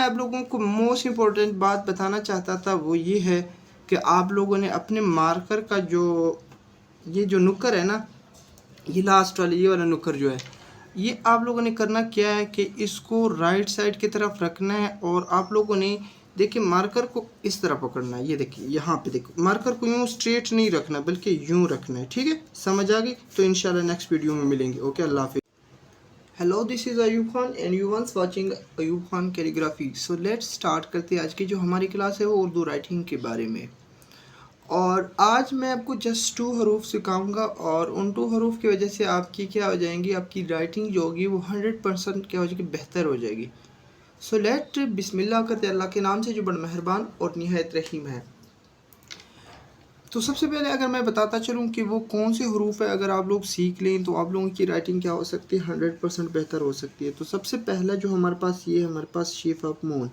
आप लोगों को मोस्ट इम्पोर्टेंट बात बताना चाहता था वो ये है कि आप लोगों ने अपने मार्कर का ये जो नुक्कर है ना, ये लास्ट वाला ये वाला नुक्कर जो है, ये आप लोगों ने करना क्या है कि इसको राइट साइड की तरफ रखना है और आप लोगों ने देखिए मार्कर को इस तरह पकड़ना है। ये देखिए यहाँ पे देखो, मार्कर को यूँ स्ट्रेट नहीं रखना बल्कि यूँ रखना है। ठीक है, समझ आ गई? तो इंशाल्लाह नेक्स्ट वीडियो में मिलेंगे। ओके, अल्लाह हाफिज़। Hello, this is Ayub Khan and you once watching Ayub Khan calligraphy. So let's start करते हैं। आज की जो हमारी क्लास है वो उर्दू राइटिंग के बारे में, और आज मैं आपको जस्ट 2 हरूफ सिखाऊंगा और उन 2 हरूफ की वजह से आपकी क्या हो जाएंगी, आपकी राइटिंग जो होगी वो 100% क्या हो जाएगी, बेहतर हो जाएगी। सो लेट बिस्मिल्लाह करते हैं अल्लाह के नाम से जो बड़ा मेहरबान और निहायत रहीम है। तो सबसे पहले अगर मैं बताता चलूँ कि वो कौन से हरूफ है, अगर आप लोग सीख लें तो आप लोगों की राइटिंग क्या हो सकती है, 100% बेहतर हो सकती है। तो सबसे पहला जो हमारे पास ये है, हमारे पास शेप ऑफ मून।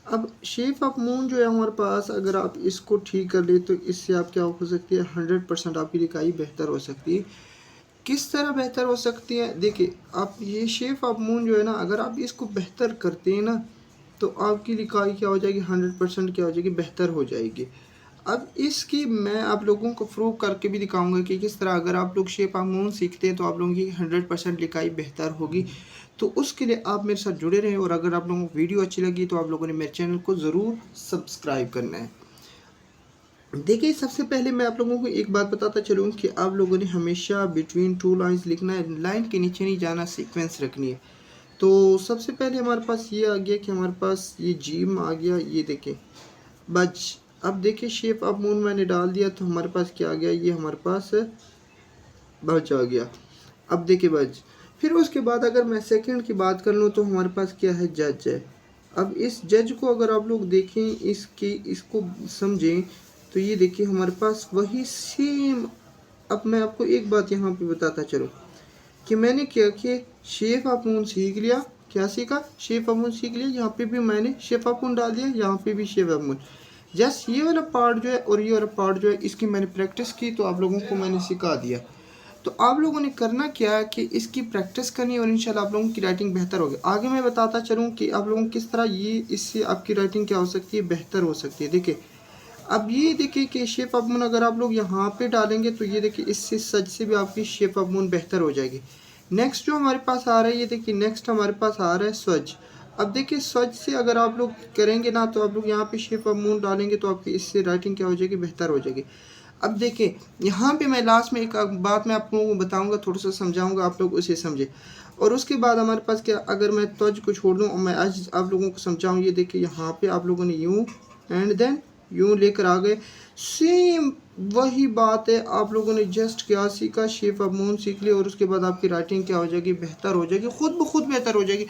अब शेप ऑफ मून जो है हमारे पास, अगर आप इसको ठीक कर ले तो इससे आप क्या हो सकती है, 100% आपकी लिखाई बेहतर हो सकती है। किस तरह बेहतर हो सकती है? देखिए, आप ये शेप ऑफ मून जो है ना, अगर आप इसको बेहतर करते हैं ना तो आपकी लिखाई क्या हो जाएगी, 100% क्या हो जाएगी, बेहतर हो जाएगी। अब इसकी मैं आप लोगों को प्रूव करके भी दिखाऊंगा कि किस तरह अगर आप लोग शेप ऑफ मून सीखते हैं तो आप लोगों की 100% लिखाई बेहतर होगी। तो उसके लिए आप मेरे साथ जुड़े रहें, और अगर आप लोगों को वीडियो अच्छी लगी तो आप लोगों ने मेरे चैनल को ज़रूर सब्सक्राइब करना है। देखिए, सबसे पहले मैं आप लोगों को एक बात बताता चलूँ कि आप लोगों ने हमेशा बिटवीन 2 लाइन्स लिखना है, लाइन के नीचे नहीं जाना, सीक्वेंस रखनी है। तो सबसे पहले हमारे पास ये आ गया कि हमारे पास ये जीम आ गया, ये देखें बच। अब देखिए शेप ऑफ मून मैंने डाल दिया तो हमारे पास क्या आ गया, ये हमारे पास बच आ गया। अब देखिए बच। फिर उसके बाद अगर मैं सेकंड की बात कर लूँ तो हमारे पास क्या है, जज है। अब इस जज को अगर आप लोग देखें, इसको समझें तो ये देखिए हमारे पास वही सेम। अब मैं आपको एक बात यहाँ पे बताता चलूँ कि मैंने क्या किया, शेप ऑफ मून सीख लिया। क्या सीखा? शेप ऑफ मून सीख लिया। यहाँ पे भी मैंने शेप ऑफ मून डाल दिया, यहाँ पे भी शेप ऑफ मून। जस्ट ये वाला पार्ट जो है और ये वाला पार्ट जो है, इसकी मैंने प्रैक्टिस की तो आप लोगों को मैंने सिखा दिया। तो आप लोगों ने करना क्या है कि इसकी प्रैक्टिस करनी है और इंशाल्लाह आप लोगों की राइटिंग बेहतर होगी। आगे मैं बताता चलूँ कि आप लोगों को किस तरह ये इससे आपकी राइटिंग क्या हो सकती है, बेहतर हो सकती है। देखिए, अब ये देखिए कि शेप ऑफ मून अगर आप लोग यहाँ पे डालेंगे तो ये देखिए इससे सच से भी आपकी शेप ऑफ मून बेहतर हो जाएगी। नेक्स्ट जो हमारे पास आ रहा है, ये देखिए नेक्स्ट हमारे पास आ रहा है स्वज। अब देखिए स्वज से अगर आप लोग करेंगे ना तो आप लोग यहाँ पे शेप ऑफ मून डालेंगे तो आपकी इससे राइटिंग क्या हो जाएगी, बेहतर हो जाएगी। अब देखिए यहाँ पे मैं लास्ट में एक बात मैं आप लोगों को बताऊँगा, थोड़ा सा समझाऊँगा, आप लोग उसे समझे। और उसके बाद हमारे पास क्या, अगर मैं त्वज को छोड़ दूँ और मैं आज आप लोगों को समझाऊँ, ये देखिए यहाँ पे आप लोगों ने यूँ एंड देन यूँ लेकर आ गए। सेम वही बात है, आप लोगों ने जस्ट क्या सीखा, शेप ऑफ मून सीख लिया और उसके बाद आपकी राइटिंग क्या हो जाएगी, बेहतर हो जाएगी, खुद ब खुद बेहतर हो जाएगी।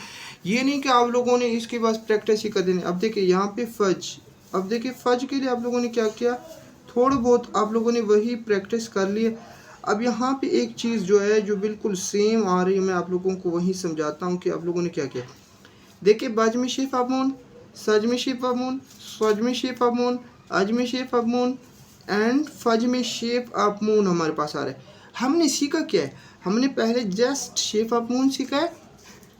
ये नहीं कि आप लोगों ने इसके बाद प्रैक्टिस ही कर देनी। अब देखिए यहाँ पे फज। अब देखिए फज के लिए आप लोगों ने क्या किया, थोड़ा बहुत आप लोगों ने वही प्रैक्टिस कर लिए। अब यहाँ पे एक चीज़ जो है जो बिल्कुल सेम आ रही है, मैं आप लोगों को वही समझाता हूँ कि आप लोगों ने क्या किया। देखिए बज में शेप ऑफ मून, सज में शेप ऑफ मून, स्वज में शेप ऑफ मून, अज में शेप ऑफ मून एंड फज में शेप ऑफ मून हमारे पास आ रहा है। हमने सीखा क्या है, हमने पहले जस्ट शेप ऑफ मून सीखा है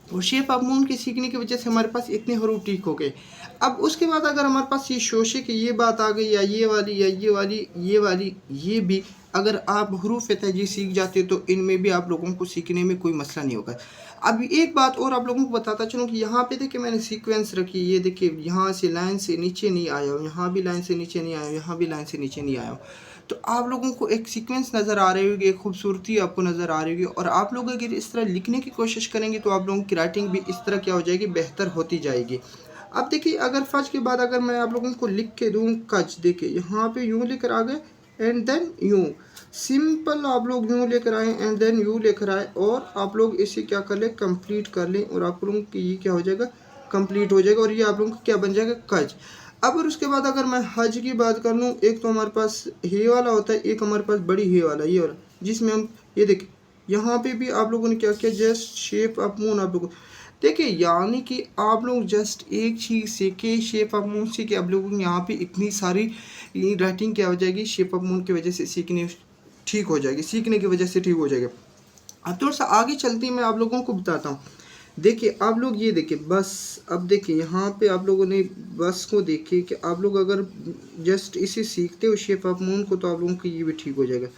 और शेप ऑफ मून के सीखने की वजह से हमारे पास इतने हरूफ ठीक हो गए। अब उसके बाद अगर हमारे पास ये शोशे की ये बात आ गई, या ये वाली या ये वाली ये वाली ये भी, अगर आप हरूफ तहजी सीख जाते हो तो इनमें भी आप लोगों को सीखने में कोई मसला नहीं होगा। अब एक बात और आप लोगों को बताता चलूँ कि यहाँ पे देखिए मैंने सीक्वेंस रखी, ये देखिए यहाँ से लाइन से नीचे नहीं आया हूँ, यहाँ भी लाइन से नीचे नहीं आया हूँ, यहाँ भी लाइन से नीचे नहीं आया हूँ। तो आप लोगों को एक सीक्वेंस नज़र आ रही होगी, एक खूबसूरती आपको नज़र आ रही होगी, और आप लोग अगर इस तरह लिखने की कोशिश करेंगे तो आप लोगों की राइटिंग भी इस तरह क्या हो जाएगी, बेहतर होती जाएगी। अब देखिए अगर फज के बाद अगर मैं आप लोगों को लिख के दूँ कच, देखिए यहाँ पे यूँ लेकर आ गए एंड देन यूँ, सिंपल आप लोग यूँ लेकर आए एंड देन यूँ लेकर आए और आप लोग इसे क्या कर लें, कंप्लीट कर लें, और आप लोगों की ये क्या हो जाएगा, कंप्लीट हो जाएगा, और ये आप लोगों को क्या बन जाएगा, कच। अब और उसके बाद अगर मैं हज की बात कर लूँ, एक तो हमारे पास हे वाला होता है, एक हमारे पास बड़ी हे वाला ये वाला, जिसमें हम ये देखिए यहाँ पे भी आप लोगों ने क्या किया, जस्ट शेप ऑफ मून आप लोगों देखिए, यानी कि आप लोग जस्ट एक चीज़ सीखे, शेप ऑफ मून सीखे, आप लोगों को यहाँ पे इतनी सारी राइटिंग क्या हो जाएगी, शेप ऑफ मून की वजह से सीखने ठीक हो जाएगी, सीखने की वजह से ठीक हो जाएगा। अब थोड़ा सा आगे चलते हैं, मैं आप लोगों को बताता हूँ। देखिए आप लोग ये देखिए बस, अब देखिए यहाँ पे आप लोगों ने बस को देखिए कि आप लोग अगर जस्ट इसे सीखते हो शेप ऑफ मून को, तो आप लोगों को ये भी ठीक हो जाएगा।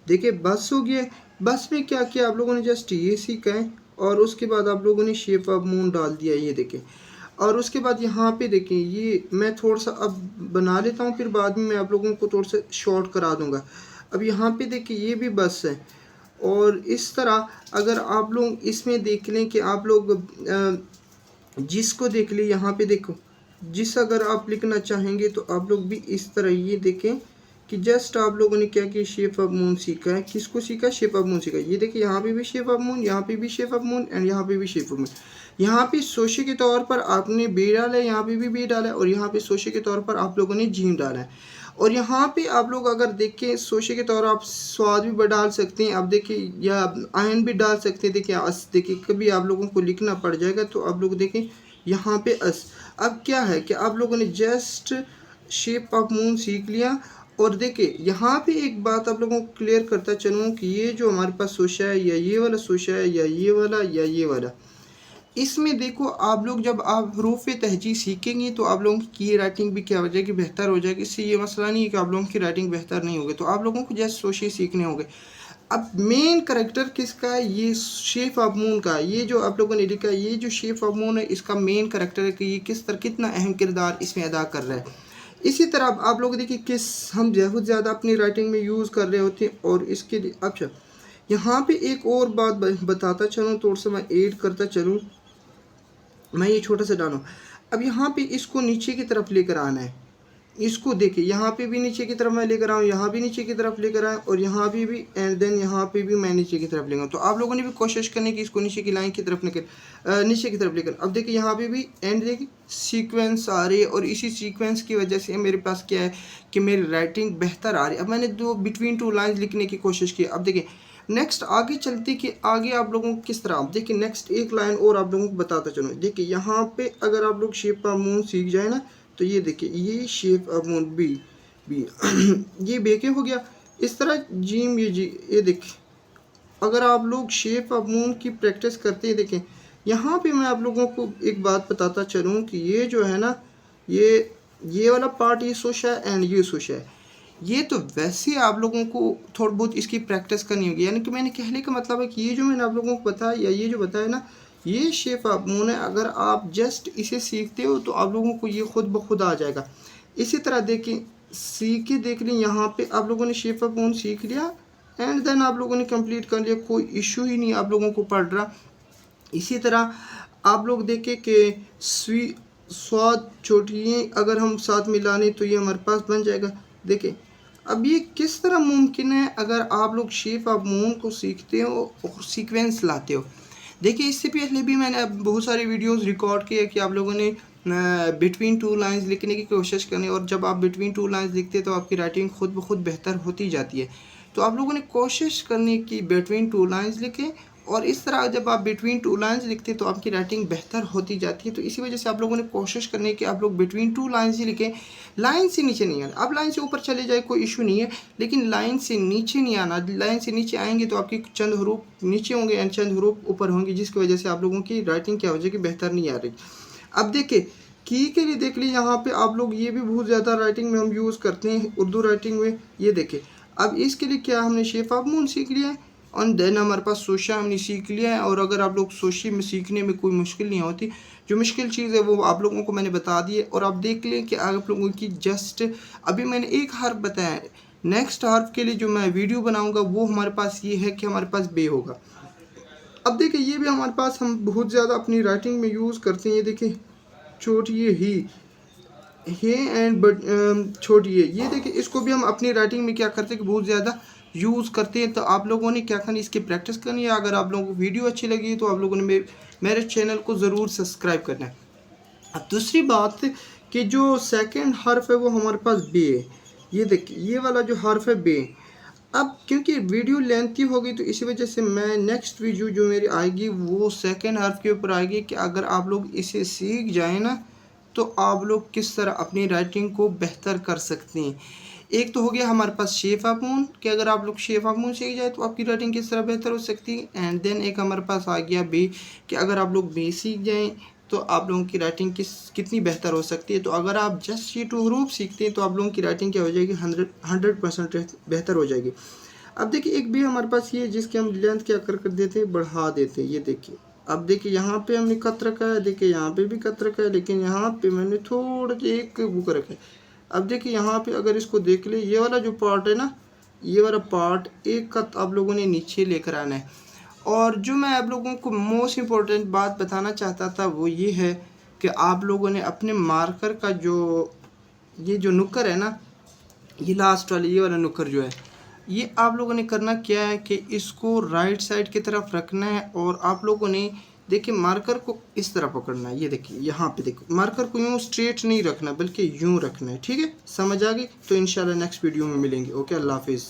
देखिए बस हो गया, बस में क्या किया आप लोगों ने, जस्ट ये सीखा है और उसके बाद आप लोगों ने शेप ऑफ मून डाल दिया, ये देखिए। और उसके बाद यहाँ पे देखें, ये मैं थोड़ा सा अब बना लेता हूँ, फिर बाद में मैं आप लोगों को थोड़ा सा शॉर्ट करा दूँगा। अब यहाँ पे देखिए ये भी बस है, और इस तरह अगर आप लोग इसमें देख लें कि आप लोग जिसको देख लें, यहाँ पे देखो जिस अगर आप लिखना चाहेंगे तो आप लोग भी इस तरह ये देखें कि जस्ट आप लोगों ने क्या किया, शेप ऑफ मून सीखा है। किसको सीखा? शेप ऑफ मून सीखा। ये देखिए यहाँ पे भी शेप ऑफ मून, यहाँ पे भी शेप ऑफ मून एंड यहाँ पे भी शेप ऑफ मून। यहाँ पे सोशे के तौर पर आपने बे डाला है, यहाँ पे भी बे डाला है, और यहाँ पे सोशे के तौर पर आप लोगों ने जीम डाला है। और यहाँ पे आप लोग अगर देखें सोशे के तौर आप स्वाद भी डाल सकते हैं, आप देखिए, या आयन भी डाल सकते हैं। देखिए देखिए कभी आप लोगों को लिखना पड़ जाएगा तो आप लोग देखें यहाँ पे अस। अब क्या है कि आप लोगों ने जस्ट शेप ऑफ मून सीख लिया। और देखिए यहाँ पे एक बात आप लोगों को क्लियर करता चलूँ कि ये जो हमारे पास सोशा है, या ये वाला सोशा है, या ये वाला, या ये वाला, इसमें देखो आप लोग जब आप हरूफ तहजी सीखेंगे तो आप लोगों की राइटिंग भी क्या हो जाएगी, बेहतर हो जाएगी। इससे ये मसला नहीं है कि आप लोगों की राइटिंग बेहतर नहीं होगी, तो आप लोगों को जस्ट सोशे सीखने होंगे। अब मेन करेक्टर किसका है? ये शेप ऑफ मून का। ये जो आप लोगों ने लिखा है, ये जो शेप ऑफ मून है, इसका मेन करेक्टर है कि ये किस तरह कितना अहम किरदार इसमें अदा कर रहा है। इसी तरह आप लोग देखिए किस हम बहुत ज़्यादा अपनी राइटिंग में यूज़ कर रहे होते हैं, और इसके लिए अच्छा यहाँ पे एक और बात बताता चलूँ, थोड़ा सा मैं ऐड करता चलूँ, मैं ये छोटा सा डालूँ। अब यहाँ पे इसको नीचे की तरफ लेकर आना है। इसको देखिए यहाँ पे भी नीचे की तरफ मैं लेकर आऊँ, यहाँ भी नीचे की तरफ लेकर आए, और यहाँ भी एंड देन यहाँ पे भी मैं नीचे की तरफ लेकर। तो आप लोगों ने भी कोशिश करनी कि इसको नीचे की लाइन की तरफ लेकर नीचे की तरफ लेकर। अब देखिए यहाँ पे भी एंड देखिए सीक्वेंस आ रही है, और इसी सीक्वेंस की वजह से मेरे पास क्या है कि मेरी राइटिंग बेहतर आ रही है। अब मैंने दो बिटवीन टू लाइन्स लिखने की कोशिश की। अब देखिए नेक्स्ट आगे चलते कि आगे आप लोगों को किस तरह, आप देखिए नेक्स्ट एक लाइन और आप लोगों को बताता चलूँ। देखिए यहाँ पे अगर आप लोग शेप ऑफ मून सीख जाए ना, तो ये देखिए ये shape of moon B B ये बेके हो गया। इस तरह जीम ये जी, ये देखिए अगर आप लोग शेप ऑफ मून की प्रैक्टिस करते हैं, देखें यहाँ पे मैं आप लोगों को एक बात बताता चलूँ कि ये जो है ना, ये वाला पार्ट ये सोशा है एंड ये सोशा है। ये तो वैसे आप लोगों को थोड़ा बहुत इसकी प्रैक्टिस करनी होगी। यानी कि मैंने कहने का मतलब है कि ये जो मैंने आप लोगों को बताया, या ये जो बताया ना, ये शेप ऑफ मून है। अगर आप जस्ट इसे सीखते हो तो आप लोगों को ये खुद ब खुद आ जाएगा। इसी तरह देखें, सीख के देख लें, यहाँ पे आप लोगों ने शेप ऑफ मून सीख लिया एंड देन आप लोगों ने कंप्लीट कर लिया, कोई इशू ही नहीं आप लोगों को पड़ रहा। इसी तरह आप लोग देखें कि स्वाद छोटी अगर हम साथ मिला लें तो ये हमारे पास बन जाएगा। देखें अब ये किस तरह मुमकिन है अगर आप लोग शेप ऑफ मून को सीखते हो और सीक्वेंस लाते हो। देखिए इससे पहले भी मैंने बहुत सारी वीडियोस रिकॉर्ड किए कि आप लोगों ने बिटवीन टू लाइंस लिखने की कोशिश करनी, और जब आप बिटवीन टू लाइंस लिखते हैं तो आपकी राइटिंग खुद ब खुद बेहतर होती जाती है। तो आप लोगों ने कोशिश करनी कि बिटवीन टू लाइंस लिखें, और इस तरह जब आप बिटवीन टू लाइंस लिखते हैं तो आपकी राइटिंग बेहतर होती जाती है। तो इसी वजह से आप लोगों ने कोशिश करनी है कि आप लोग बिटवीन टू लाइंस ही लिखें, लाइन से नीचे नहीं आना। अब लाइन से ऊपर चले जाए कोई इशू नहीं है, लेकिन लाइन से नीचे नहीं आना। लाइन से नीचे आएंगे तो आपकी चंद हरूफ नीचे होंगे एंड चंद हरूफ ऊपर होंगे, जिसकी वजह से आप लोगों की राइटिंग क्या हो जाएगी, बेहतर नहीं आ रही। अब देखिए की के लिए देख लीजिए, यहाँ पे आप लोग ये भी बहुत ज़्यादा राइटिंग में हम यूज़ करते हैं उर्दू राइटिंग में। ये देखें अब इसके लिए क्या हमने शेप ऑफ मून सीख लिया है, और देन हमारे पास सोशा हमने सीख लिया है। और अगर आप लोग सोशे में सीखने में कोई मुश्किल नहीं होती, जो मुश्किल चीज़ है वो आप लोगों को मैंने बता दी है। और आप देख लें कि आप लोगों की जस्ट अभी मैंने एक हर्फ बताया है, नेक्स्ट हर्फ के लिए जो मैं वीडियो बनाऊंगा वो हमारे पास ये है कि हमारे पास बे होगा। अब देखिए ये भी हमारे पास हम बहुत ज़्यादा अपनी राइटिंग में यूज़ करते हैं। ये देखिए छोटी ही एंड बट छोटी है, ये देखिए इसको भी हम अपनी राइटिंग में क्या करते हैं कि बहुत ज़्यादा यूज़ करते हैं। तो आप लोगों ने क्या करना, इसकी प्रैक्टिस करनी है। अगर आप लोगों को वीडियो अच्छी लगी तो आप लोगों ने मेरे चैनल को ज़रूर सब्सक्राइब करना है। अब दूसरी बात कि जो सेकंड हर्फ है वो हमारे पास बे है। ये देखिए ये वाला जो हर्फ है बे। अब क्योंकि वीडियो लेंथी होगी तो इसी वजह से मैं नेक्स्ट वीडियो जो मेरी आएगी वो सेकंड हर्फ के ऊपर आएगी कि अगर आप लोग इसे सीख जाए ना तो आप लोग किस तरह अपनी राइटिंग को बेहतर कर सकते हैं। एक तो हो गया हमारे पास शेप ऑफ मून कि अगर आप लोग शेप ऑफ मून सीख जाए तो आपकी राइटिंग किस तरह बेहतर हो सकती है। एंड देन एक हमारे पास आ गया बे कि अगर आप लोग बे सीख जाएं तो आप लोगों की राइटिंग कितनी बेहतर हो सकती है। तो अगर आप जस्ट ये 2 हरूफ सीखते हैं तो आप लोगों की राइटिंग क्या हो जाएगी, 100% बेहतर हो जाएगी। अब देखिए एक भी हमारे पास ये जिसके हम लेंथ क्या कर देते हैं, बढ़ा देते हैं। ये देखिए, अब देखिए यहाँ पे हमने कत रखा है, देखिए यहाँ पे भी कत रखा है, लेकिन यहाँ पे मैंने थोड़ा एक बुक रखा है। अब देखिए यहाँ पे अगर इसको देख ले, ये वाला जो पार्ट है ना, ये वाला पार्ट एक कत आप लोगों ने नीचे लेकर आना है। और जो मैं आप लोगों को मोस्ट इम्पोर्टेंट बात बताना चाहता था वो ये है कि आप लोगों ने अपने मार्कर का ये जो नुक्कर है ना, ये लास्ट वाला ये वाला नुक्कर जो है, ये आप लोगों ने करना क्या है कि इसको राइट साइड की तरफ रखना है। और आप लोगों ने देखिए मार्कर को इस तरह पकड़ना है। ये देखिए यहाँ पे देखो, मार्कर को यूँ स्ट्रेट नहीं रखना बल्कि यूँ रखना है। ठीक है, समझ आ गई? तो इंशाल्लाह नेक्स्ट वीडियो में मिलेंगे। ओके, अल्लाह हाफिज़।